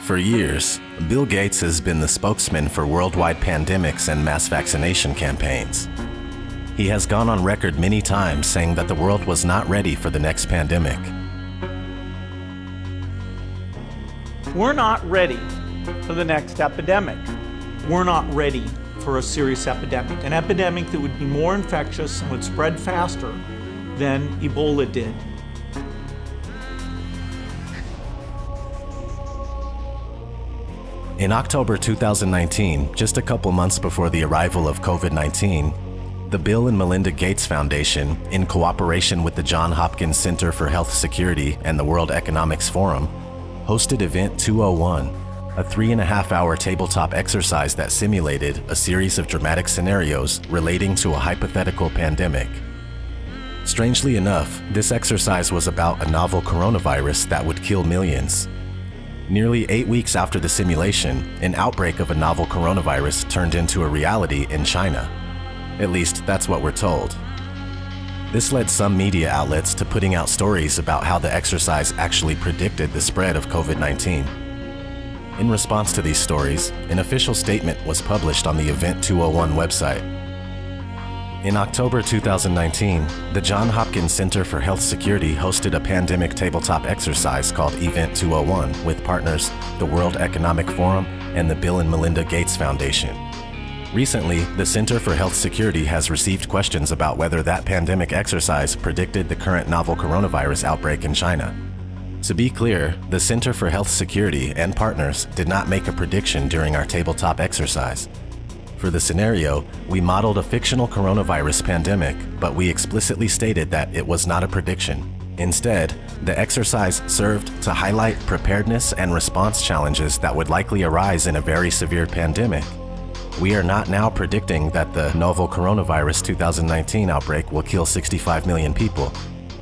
For years, Bill Gates has been the spokesman for worldwide pandemics and mass vaccination campaigns. He has gone on record many times saying that the world was not ready for the next pandemic. We're not ready for the next epidemic. We're not ready for a serious epidemic, an epidemic that would be more infectious and would spread faster than Ebola did. In October 2019, just a couple months before the arrival of COVID-19, the Bill and Melinda Gates Foundation, in cooperation with the Johns Hopkins Center for Health Security and the World Economic Forum, hosted Event 201, a 3.5-hour tabletop exercise that simulated a series of dramatic scenarios relating to a hypothetical pandemic. Strangely enough, this exercise was about a novel coronavirus that would kill millions. Nearly 8 weeks after the simulation, an outbreak of a novel coronavirus turned into a reality in China. At least, that's what we're told. This led some media outlets to putting out stories about how the exercise actually predicted the spread of COVID-19. In response to these stories, an official statement was published on the Event 201 website. In October 2019, the Johns Hopkins Center for Health Security hosted a pandemic tabletop exercise called Event 201 with partners the World Economic Forum and the Bill and Melinda Gates Foundation. Recently, the Center for Health Security has received questions about whether that pandemic exercise predicted the current novel coronavirus outbreak in China. To be clear, the Center for Health Security and partners did not make a prediction during our tabletop exercise. For the scenario, we modeled a fictional coronavirus pandemic, but we explicitly stated that it was not a prediction. Instead, the exercise served to highlight preparedness and response challenges that would likely arise in a very severe pandemic. We are not now predicting that the novel coronavirus 2019 outbreak will kill 65 million people.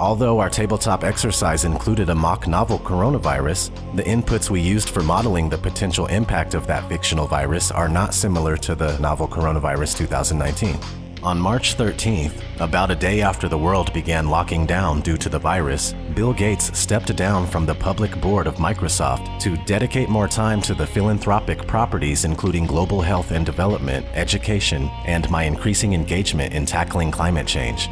Although our tabletop exercise included a mock novel coronavirus, the inputs we used for modeling the potential impact of that fictional virus are not similar to the novel coronavirus 2019. On March 13th, about a day after the world began locking down due to the virus, Bill Gates stepped down from the public board of Microsoft to dedicate more time to the philanthropic properties including global health and development, education, and my increasing engagement in tackling climate change.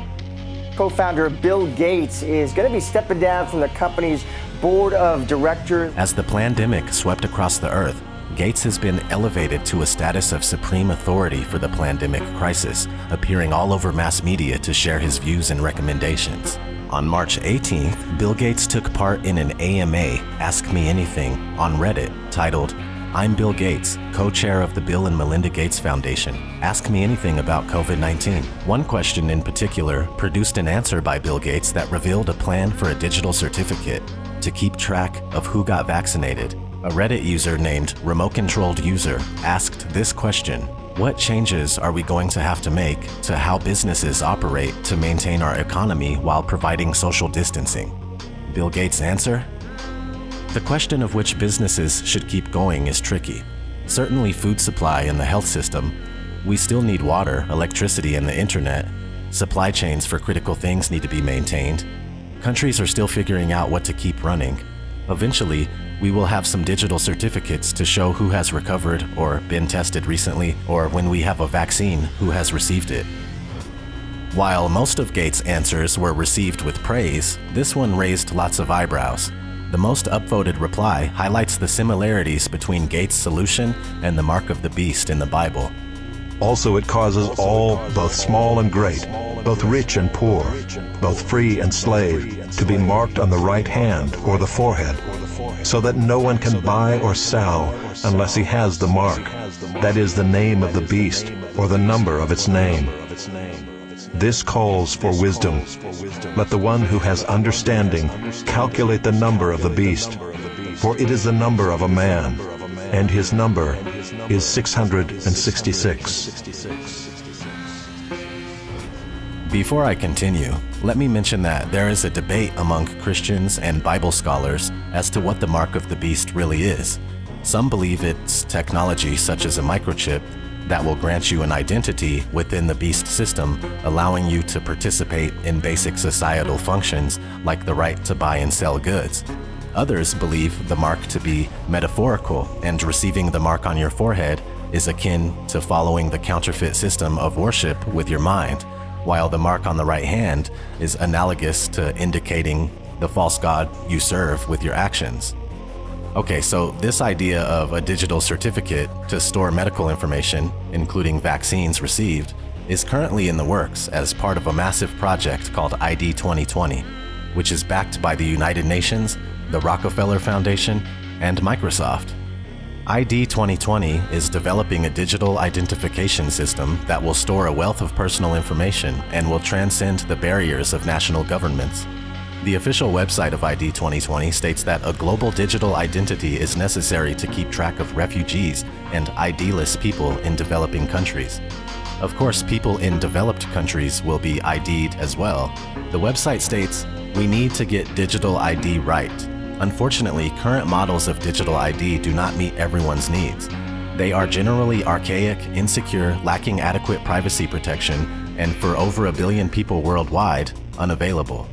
Co-founder Bill Gates is going to be stepping down from the company's board of directors. As the pandemic swept across the earth, Gates has been elevated to a status of supreme authority for the pandemic crisis, appearing all over mass media to share his views and recommendations. On March 18th, Bill Gates took part in an AMA, Ask Me Anything, on Reddit titled, "I'm Bill Gates, co-chair of the Bill and Melinda Gates Foundation. Ask me anything about COVID-19." One question in particular produced an answer by Bill Gates that revealed a plan for a digital certificate to keep track of who got vaccinated. A Reddit user named Remote Controlled User asked this question: what changes are we going to have to make to how businesses operate to maintain our economy while providing social distancing? Bill Gates' answer? The question of which businesses should keep going is tricky. Certainly food supply and the health system. We still need water, electricity, and the internet. Supply chains for critical things need to be maintained. Countries are still figuring out what to keep running. Eventually, we will have some digital certificates to show who has recovered or been tested recently, or when we have a vaccine, who has received it. While most of Gates' answers were received with praise, this one raised lots of eyebrows. The most upvoted reply highlights the similarities between Gates' solution and the mark of the beast in the Bible. Also it causes all, both small and great, both rich and poor, both free and slave, to be marked on the right hand or the forehead, so that no one can buy or sell unless he has the mark, that is the name of the beast or the number of its name. This calls for wisdom. Let the one who has understanding calculate the number of the beast, for it is the number of a man, and his number is 666. Before I continue, let me mention that there is a debate among Christians and Bible scholars as to what the mark of the beast really is. Some believe it's technology such as a microchip that will grant you an identity within the beast system, allowing you to participate in basic societal functions like the right to buy and sell goods. Others believe the mark to be metaphorical, and receiving the mark on your forehead is akin to following the counterfeit system of worship with your mind, while the mark on the right hand is analogous to indicating the false god you serve with your actions. Okay, so this idea of a digital certificate to store medical information, including vaccines received, is currently in the works as part of a massive project called ID 2020, which is backed by the United Nations, the Rockefeller Foundation, and Microsoft. ID 2020 is developing a digital identification system that will store a wealth of personal information and will transcend the barriers of national governments. The official website of ID 2020 states that a global digital identity is necessary to keep track of refugees and ID-less people in developing countries. Of course, people in developed countries will be ID'd as well. The website states, "We need to get digital ID right. Unfortunately, current models of digital ID do not meet everyone's needs. They are generally archaic, insecure, lacking adequate privacy protection, and for over 1 billion people worldwide, unavailable.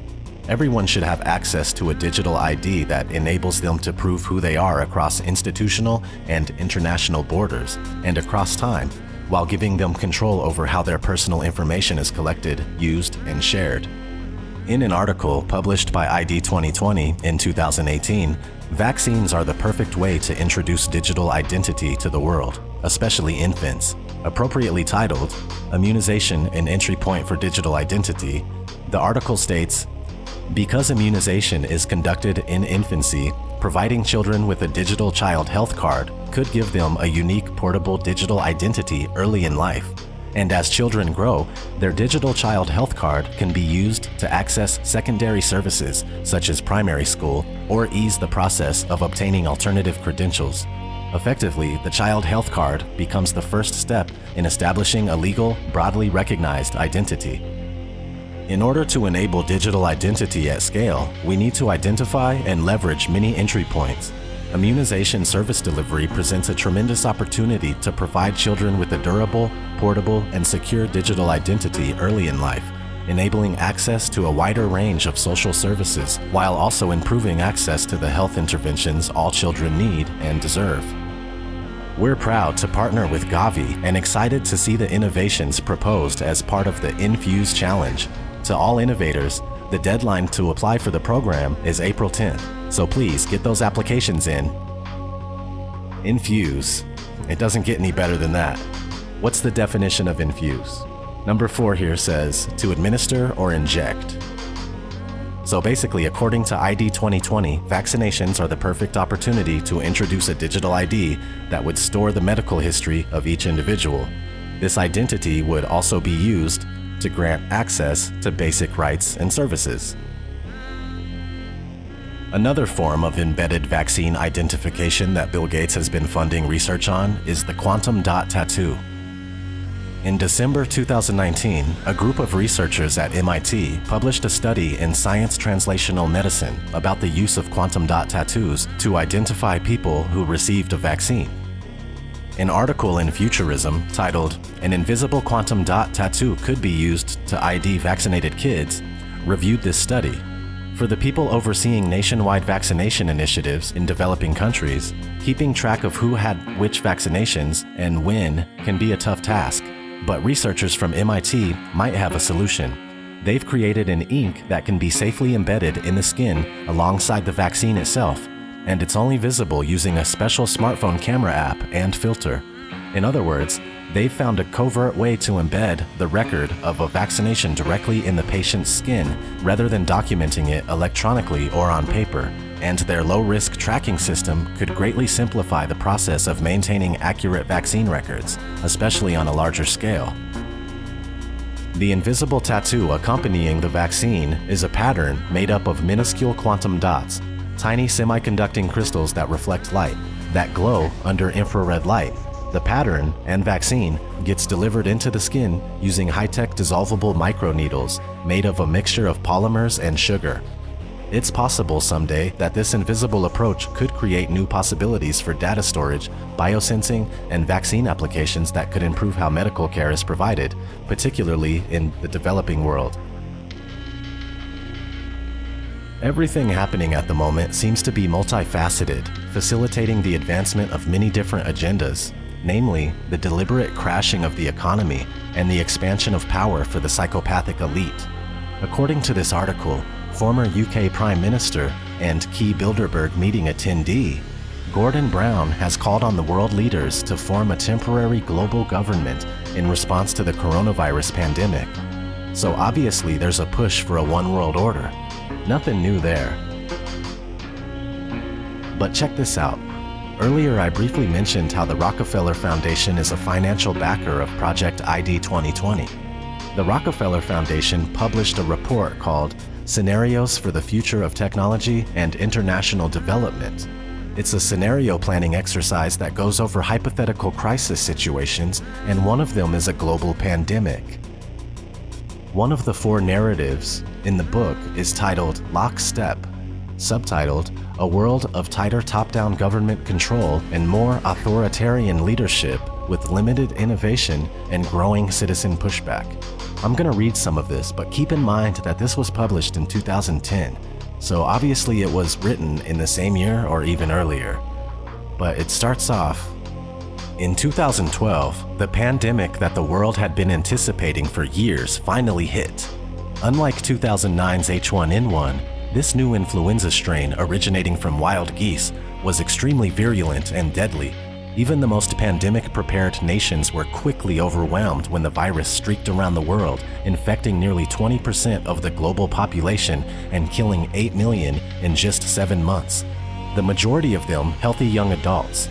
Everyone should have access to a digital ID that enables them to prove who they are across institutional and international borders and across time, while giving them control over how their personal information is collected, used, and shared." In an article published by ID 2020 in 2018, vaccines are the perfect way to introduce digital identity to the world, especially infants. Appropriately titled, "Immunization an Entry Point for Digital Identity," the article states, "Because immunization is conducted in infancy, providing children with a digital child health card could give them a unique portable digital identity early in life. And as children grow, their digital child health card can be used to access secondary services such as primary school or ease the process of obtaining alternative credentials. Effectively, the child health card becomes the first step in establishing a legal, broadly recognized identity." In order to enable digital identity at scale, we need to identify and leverage many entry points. Immunization service delivery presents a tremendous opportunity to provide children with a durable, portable, and secure digital identity early in life, enabling access to a wider range of social services while also improving access to the health interventions all children need and deserve. We're proud to partner with Gavi and excited to see the innovations proposed as part of the Infuse Challenge. To all innovators, the deadline to apply for the program is April 10th, so please get those applications in. Infuse. It doesn't get any better than that. What's the definition of infuse? Number 4 here says, to administer or inject. So basically, according to ID 2020, vaccinations are the perfect opportunity to introduce a digital ID that would store the medical history of each individual. This identity would also be used to grant access to basic rights and services. Another form of embedded vaccine identification that Bill Gates has been funding research on is the quantum dot tattoo. In December 2019, a group of researchers at MIT published a study in Science Translational Medicine about the use of quantum dot tattoos to identify people who received a vaccine. An article in Futurism titled, "An Invisible Quantum Dot Tattoo Could Be Used to ID Vaccinated Kids," reviewed this study. For the people overseeing nationwide vaccination initiatives in developing countries, keeping track of who had which vaccinations and when can be a tough task, but researchers from MIT might have a solution. They've created an ink that can be safely embedded in the skin alongside the vaccine itself, and it's only visible using a special smartphone camera app and filter. In other words, they've found a covert way to embed the record of a vaccination directly in the patient's skin rather than documenting it electronically or on paper, and their low-risk tracking system could greatly simplify the process of maintaining accurate vaccine records, especially on a larger scale. The invisible tattoo accompanying the vaccine is a pattern made up of minuscule quantum dots, tiny semiconducting crystals that reflect light, that glow under infrared light. The pattern and vaccine gets delivered into the skin using high-tech dissolvable microneedles made of a mixture of polymers and sugar. It's possible someday that this invisible approach could create new possibilities for data storage, biosensing, and vaccine applications that could improve how medical care is provided, particularly in the developing world. Everything happening at the moment seems to be multifaceted, facilitating the advancement of many different agendas, namely the deliberate crashing of the economy and the expansion of power for the psychopathic elite. According to this article, former UK Prime Minister and key Bilderberg meeting attendee, Gordon Brown has called on the world leaders to form a temporary global government in response to the coronavirus pandemic. So obviously there's a push for a one world order. Nothing new there. But check this out. Earlier I briefly mentioned how the Rockefeller Foundation is a financial backer of Project ID 2020. The Rockefeller Foundation published a report called Scenarios for the Future of Technology and International Development. It's a scenario planning exercise that goes over hypothetical crisis situations, and one of them is a global pandemic. One of the 4 narratives in the book is titled Lockstep, subtitled A World of Tighter Top-Down Government Control and More Authoritarian Leadership with Limited Innovation and Growing Citizen Pushback. I'm going to read some of this, but keep in mind that this was published in 2010, so obviously it was written in the same year or even earlier. But it starts off, in 2012, the pandemic that the world had been anticipating for years finally hit. Unlike 2009's H1N1, this new influenza strain originating from wild geese was extremely virulent and deadly. Even the most pandemic-prepared nations were quickly overwhelmed when the virus streaked around the world, infecting nearly 20% of the global population and killing 8 million in just 7 months. The majority of them healthy young adults.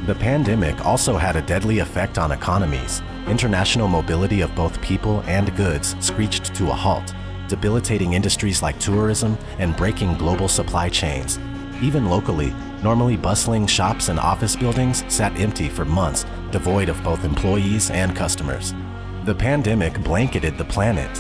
The pandemic also had a deadly effect on economies. International mobility of both people and goods screeched to a halt, debilitating industries like tourism and breaking global supply chains. Even locally, normally bustling shops and office buildings sat empty for months, devoid of both employees and customers. The pandemic blanketed the planet.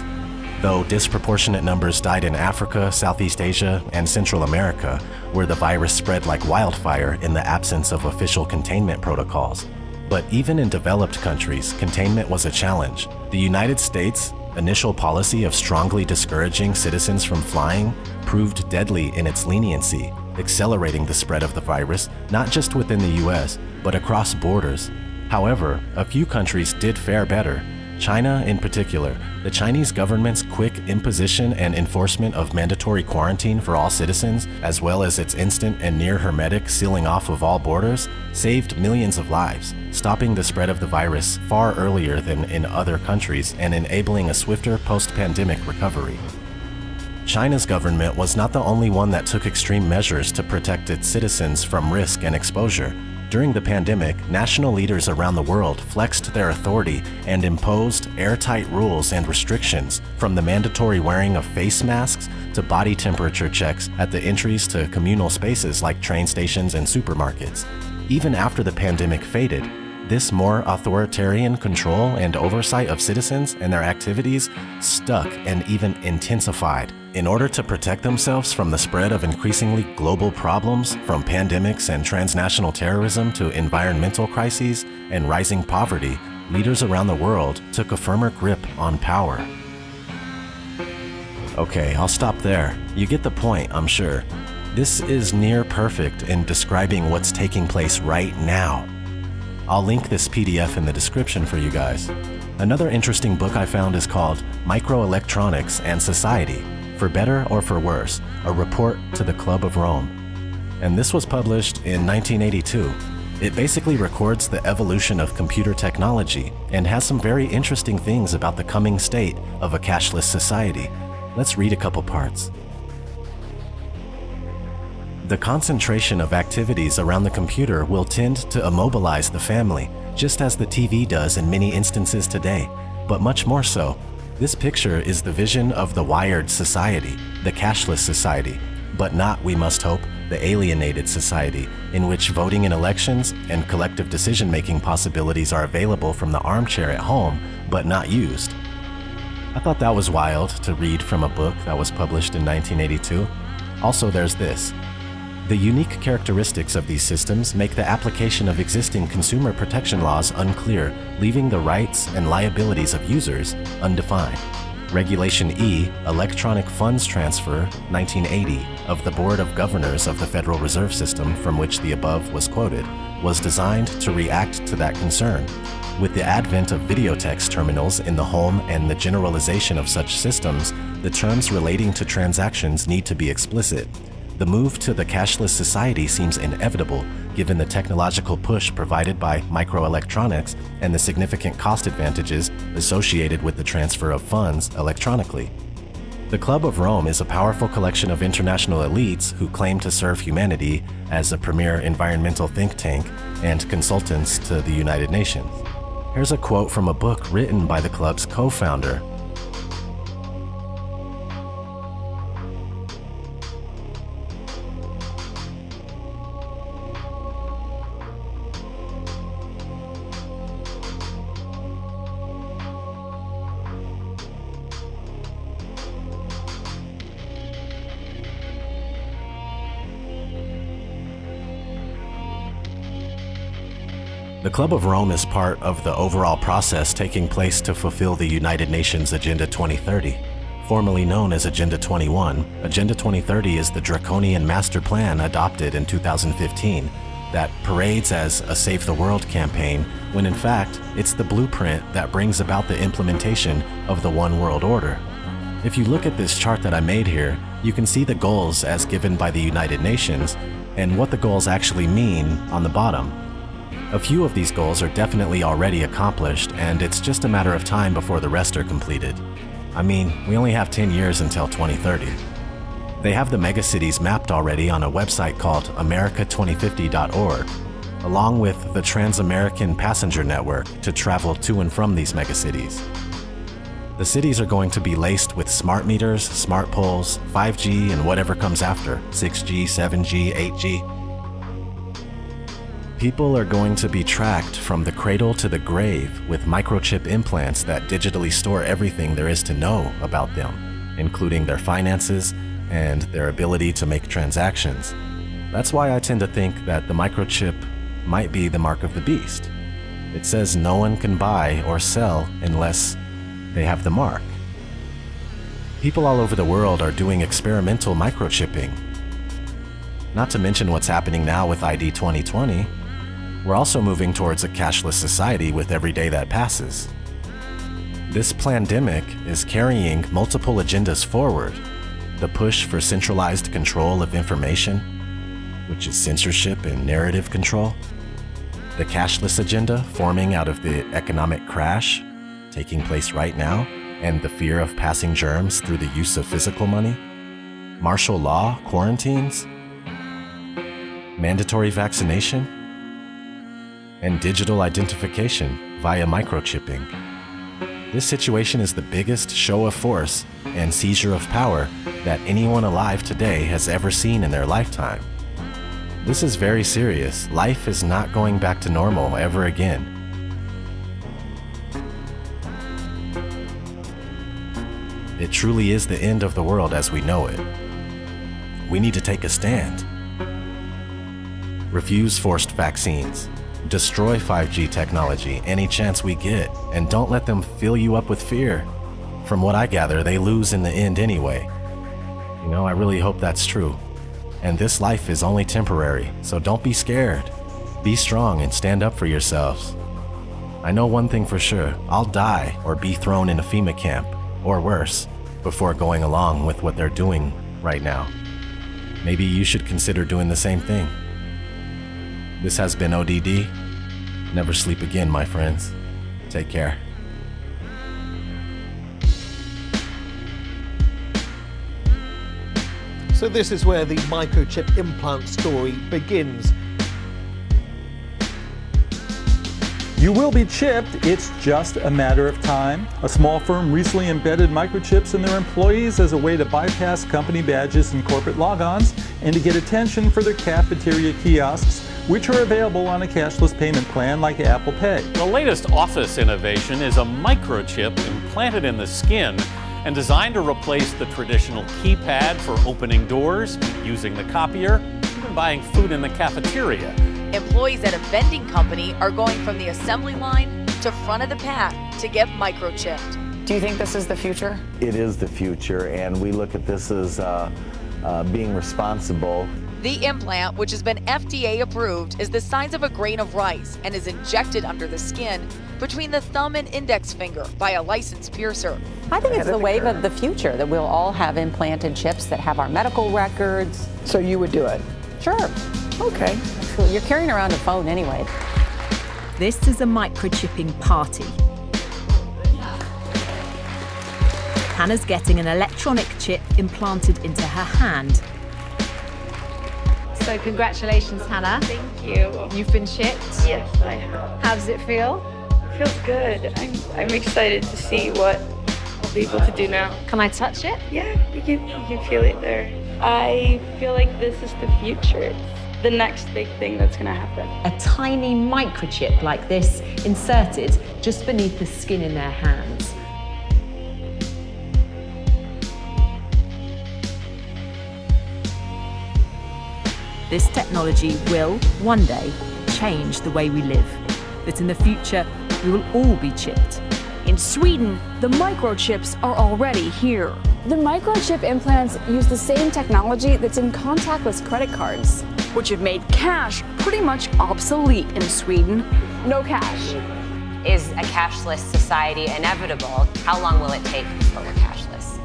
Though disproportionate numbers died in Africa, Southeast Asia, and Central America, where the virus spread like wildfire in the absence of official containment protocols. But even in developed countries, containment was a challenge. The United States' initial policy of strongly discouraging citizens from flying proved deadly in its leniency, accelerating the spread of the virus, not just within the US, but across borders. However, a few countries did fare better. China in particular, the Chinese government's quick imposition and enforcement of mandatory quarantine for all citizens, as well as its instant and near hermetic sealing off of all borders, saved millions of lives, stopping the spread of the virus far earlier than in other countries and enabling a swifter post-pandemic recovery. China's government was not the only one that took extreme measures to protect its citizens from risk and exposure. During the pandemic, national leaders around the world flexed their authority and imposed airtight rules and restrictions, from the mandatory wearing of face masks to body temperature checks at the entries to communal spaces like train stations and supermarkets. Even after the pandemic faded, this more authoritarian control and oversight of citizens and their activities stuck and even intensified. In order to protect themselves from the spread of increasingly global problems, from pandemics and transnational terrorism to environmental crises and rising poverty, leaders around the world took a firmer grip on power. Okay, I'll stop there. You get the point, I'm sure. This is near perfect in describing what's taking place right now. I'll link this PDF in the description for you guys. Another interesting book I found is called Microelectronics and Society, For Better or For Worse, a report to the Club of Rome. And this was published in 1982. It basically records the evolution of computer technology and has some very interesting things about the coming state of a cashless society. Let's read a couple parts. The concentration of activities around the computer will tend to immobilize the family, just as the TV does in many instances today, but much more so. This picture is the vision of the wired society, the cashless society, but not, we must hope, the alienated society, in which voting in elections and collective decision-making possibilities are available from the armchair at home, but not used. I thought that was wild to read from a book that was published in 1982. Also, there's this. The unique characteristics of these systems make the application of existing consumer protection laws unclear, leaving the rights and liabilities of users undefined. Regulation E, Electronic Funds Transfer 1980 of the Board of Governors of the Federal Reserve System, from which the above was quoted, was designed to react to that concern. With the advent of videotex terminals in the home and the generalization of such systems, the terms relating to transactions need to be explicit. The move to the cashless society seems inevitable, given the technological push provided by microelectronics and the significant cost advantages associated with the transfer of funds electronically. The Club of Rome is a powerful collection of international elites who claim to serve humanity as a premier environmental think tank and consultants to the United Nations. Here's a quote from a book written by the club's co-founder. The Club of Rome is part of the overall process taking place to fulfill the United Nations Agenda 2030. Formerly known as Agenda 21, Agenda 2030 is the draconian master plan adopted in 2015 that parades as a Save the World campaign, when in fact, it's the blueprint that brings about the implementation of the One World Order. If you look at this chart that I made here, you can see the goals as given by the United Nations and what the goals actually mean on the bottom. A few of these goals are definitely already accomplished, and it's just a matter of time before the rest are completed. I mean, we only have 10 years until 2030. They have the megacities mapped already on a website called america2050.org, along with the Trans-American Passenger Network to travel to and from these megacities. The cities are going to be laced with smart meters, smart poles, 5G, and whatever comes after, 6G, 7G, 8G. People are going to be tracked from the cradle to the grave with microchip implants that digitally store everything there is to know about them, including their finances and their ability to make transactions. That's why I tend to think that the microchip might be the mark of the beast. It says no one can buy or sell unless they have the mark. People all over the world are doing experimental microchipping. Not to mention what's happening now with ID 2020. We're also moving towards a cashless society with every day that passes. This pandemic is carrying multiple agendas forward. The push for centralized control of information, which is censorship and narrative control. The cashless agenda forming out of the economic crash taking place right now, and the fear of passing germs through the use of physical money. Martial law quarantines. Mandatory vaccination. And digital identification via microchipping. This situation is the biggest show of force and seizure of power that anyone alive today has ever seen in their lifetime. This is very serious. Life is not going back to normal ever again. It truly is the end of the world as we know it. We need to take a stand. Refuse forced vaccines. Destroy 5G technology any chance we get, and don't let them fill you up with fear. From what I gather, they lose in the end anyway. You know, I really hope that's true. And this life is only temporary, so don't be scared. Be strong and stand up for yourselves. I know one thing for sure, I'll die or be thrown in a FEMA camp, or worse, before going along with what they're doing right now. Maybe you should consider doing the same thing. This has been ODD. Never sleep again, my friends. Take care. So this is where the microchip implant story begins. You will be chipped, it's just a matter of time. A small firm recently embedded microchips in their employees as a way to bypass company badges and corporate logons and to get attention for their cafeteria kiosks, which are available on a cashless payment plan like Apple Pay. The latest office innovation is a microchip implanted in the skin and designed to replace the traditional keypad for opening doors, using the copier, even buying food in the cafeteria. Employees at a vending company are going from the assembly line to front of the pack to get microchipped. Do you think this is the future? It is the future, and we look at this as being responsible. The implant, which has been FDA approved, is the size of a grain of rice and is injected under the skin between the thumb and index finger by a licensed piercer. I think it's the wave of the future that we'll all have implanted chips that have our medical records. So you would do it? Sure. Okay. You're carrying around a phone anyway. This is a microchipping party. Hannah's getting an electronic chip implanted into her hand. So congratulations, Hannah. Thank you. You've been chipped? Yes, I have. How does it feel? It feels good. I'm excited to see what I'll be able to do now. Can I touch it? Yeah, you can feel it there. I feel like this is the future. It's the next big thing that's going to happen. A tiny microchip like this inserted just beneath the skin in their hands. This technology will, one day, change the way we live. That in the future, we will all be chipped. In Sweden, the microchips are already here. The microchip implants use the same technology that's in contactless credit cards, which have made cash pretty much obsolete in Sweden. No cash. Is a cashless society inevitable? How long will it take before we're cashless?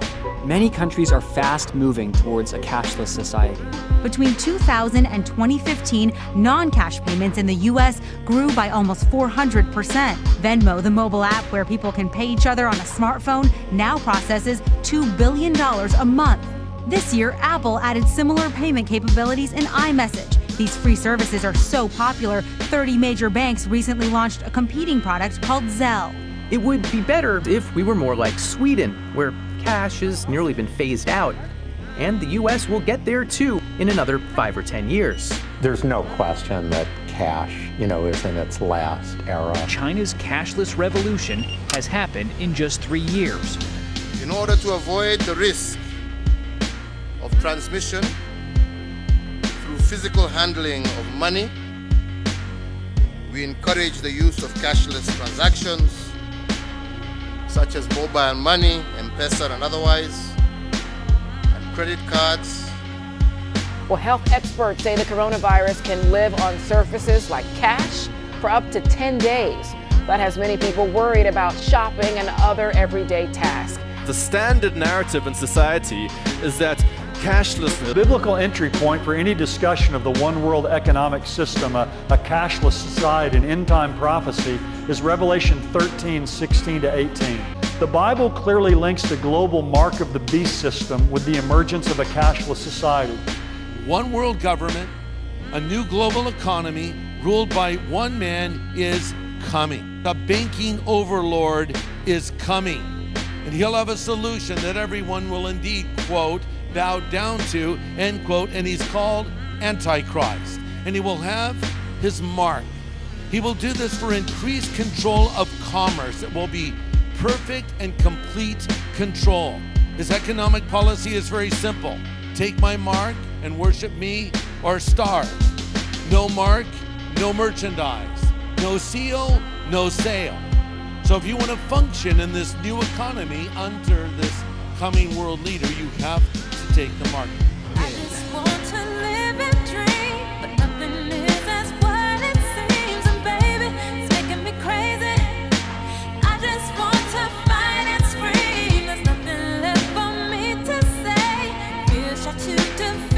Many countries are fast moving towards a cashless society. Between 2000 and 2015, non-cash payments in the U.S. grew by almost 400%. Venmo, the mobile app where people can pay each other on a smartphone, now processes $2 billion a month. This year, Apple added similar payment capabilities in iMessage. These free services are so popular, 30 major banks recently launched a competing product called Zelle. It would be better if we were more like Sweden, where cash has nearly been phased out. And the U.S. will get there too in another 5 or 10 years. There's no question that cash, is in its last era. China's cashless revolution has happened in just 3 years. In order to avoid the risk of transmission through physical handling of money, we encourage the use of cashless transactions, such as mobile money, M-Pesa and otherwise, and credit cards. Well, health experts say the coronavirus can live on surfaces like cash for up to 10 days. That has many people worried about shopping and other everyday tasks. The standard narrative in society is that cashless. The biblical entry point for any discussion of the one world economic system, a cashless society, an end-time prophecy, is Revelation 13:16-18. The Bible clearly links the global mark of the beast system with the emergence of a cashless society. One world government, a new global economy ruled by one man is coming. A banking overlord is coming. And he'll have a solution that everyone will indeed, quote, bow down to, end quote, and he's called Antichrist. And he will have his mark. He will do this for increased control of commerce. It will be perfect and complete control. His economic policy is very simple. Take my mark and worship me or starve. No mark, no merchandise. No seal, no sale. So if you want to function in this new economy under this coming world leader, you have to take the mark. I just want to live and dream, but nothing is as what it seems. And baby, it's making me crazy. I just want to fight and scream. There's nothing left for me to say. Feels try to defeat.